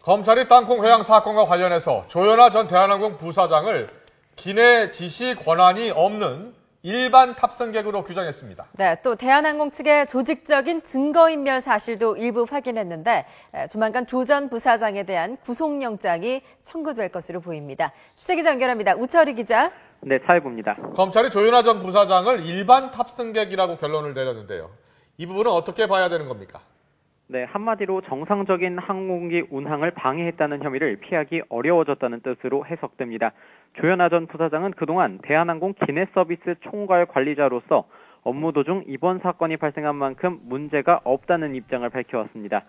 검찰이 땅콩 회항 사건과 관련해서 조현아 전 대한항공 부사장을 기내 지시 권한이 없는 일반 탑승객으로 규정했습니다. 네, 또 대한항공 측의 조직적인 증거인멸 사실도 일부 확인했는데 조만간 조 전 부사장에 대한 구속영장이 청구될 것으로 보입니다. 취재기자 연결합니다. 우철희 기자. 네, 사회부입니다. 검찰이 조현아 전 부사장을 일반 탑승객이라고 결론을 내렸는데요. 이 부분은 어떻게 봐야 되는 겁니까? 네, 한마디로 정상적인 항공기 운항을 방해했다는 혐의를 피하기 어려워졌다는 뜻으로 해석됩니다. 조현아 전 부사장은 그동안 대한항공 기내서비스 총괄 관리자로서 업무 도중 이번 사건이 발생한 만큼 문제가 없다는 입장을 밝혀왔습니다.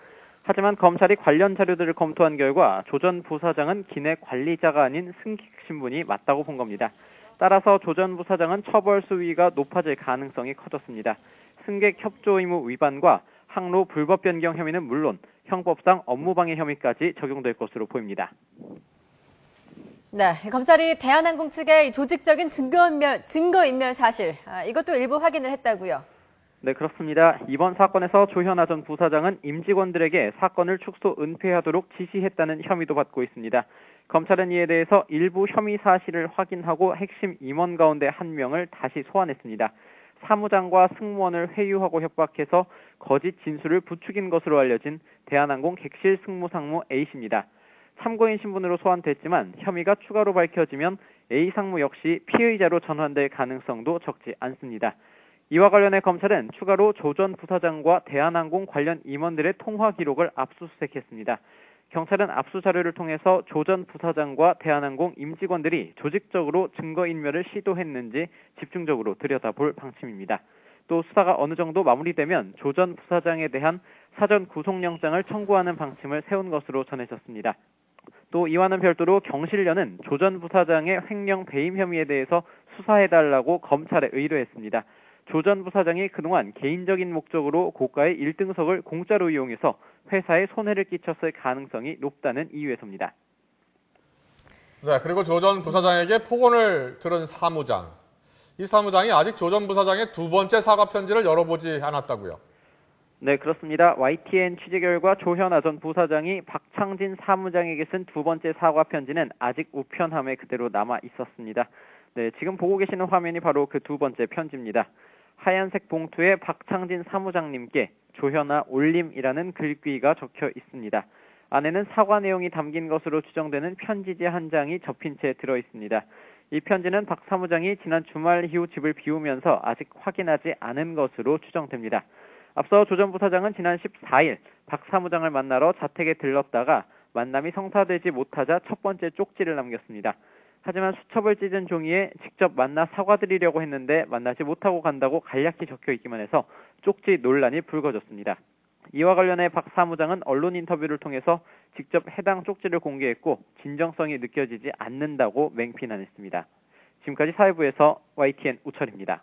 하지만 검찰이 관련 자료들을 검토한 결과 조 전 부사장은 기내 관리자가 아닌 승객 신분이 맞다고 본 겁니다. 따라서 조 전 부사장은 처벌 수위가 높아질 가능성이 커졌습니다. 승객 협조 의무 위반과 항로 불법 변경 혐의는 물론 형법상 업무방해 혐의까지 적용될 것으로 보입니다. 네, 검찰이 대한항공 측의 조직적인 증거인멸 사실, 이것도 일부 확인을 했다고요? 네, 그렇습니다. 이번 사건에서 조현아 전 부사장은 임직원들에게 사건을 축소 은폐하도록 지시했다는 혐의도 받고 있습니다. 검찰은 이에 대해서 일부 혐의 사실을 확인하고 핵심 임원 가운데 한 명을 다시 소환했습니다. 사무장과 승무원을 회유하고 협박해서 거짓 진술을 부추긴 것으로 알려진 대한항공 객실 승무상무 A씨입니다. 참고인 신분으로 소환됐지만 혐의가 추가로 밝혀지면 A 상무 역시 피의자로 전환될 가능성도 적지 않습니다. 이와 관련해 검찰은 추가로 조 전 부사장과 대한항공 관련 임원들의 통화 기록을 압수수색했습니다. 경찰은 압수 자료를 통해서 조 전 부사장과 대한항공 임직원들이 조직적으로 증거인멸을 시도했는지 집중적으로 들여다볼 방침입니다. 또 수사가 어느 정도 마무리되면 조 전 부사장에 대한 사전 구속영장을 청구하는 방침을 세운 것으로 전해졌습니다. 또 이와는 별도로 경실련은 조 전 부사장의 횡령 배임 혐의에 대해서 수사해달라고 검찰에 의뢰했습니다. 조 전 부사장이 그동안 개인적인 목적으로 고가의 1등석을 공짜로 이용해서 회사에 손해를 끼쳤을 가능성이 높다는 이유에서입니다. 네, 그리고 조 전 부사장에게 폭언을 들은 사무장. 이 사무장이 아직 조 전 부사장의 두 번째 사과 편지를 열어보지 않았다고요? 네, 그렇습니다. YTN 취재 결과 조현아 전 부사장이 박창진 사무장에게 쓴 두 번째 사과 편지는 아직 우편함에 그대로 남아 있었습니다. 네, 지금 보고 계시는 화면이 바로 그 두 번째 편지입니다. 하얀색 봉투에 박창진 사무장님께 조현아 올림이라는 글귀가 적혀 있습니다. 안에는 사과 내용이 담긴 것으로 추정되는 편지지 한 장이 접힌 채 들어 있습니다. 이 편지는 박 사무장이 지난 주말 이후 집을 비우면서 아직 확인하지 않은 것으로 추정됩니다. 앞서 조 전 부사장은 지난 14일 박 사무장을 만나러 자택에 들렀다가 만남이 성사되지 못하자 첫 번째 쪽지를 남겼습니다. 하지만 수첩을 찢은 종이에 직접 만나 사과드리려고 했는데 만나지 못하고 간다고 간략히 적혀 있기만 해서 쪽지 논란이 불거졌습니다. 이와 관련해 박 사무장은 언론 인터뷰를 통해서 직접 해당 쪽지를 공개했고 진정성이 느껴지지 않는다고 맹비난했습니다. 지금까지 사회부에서 YTN 우철입니다.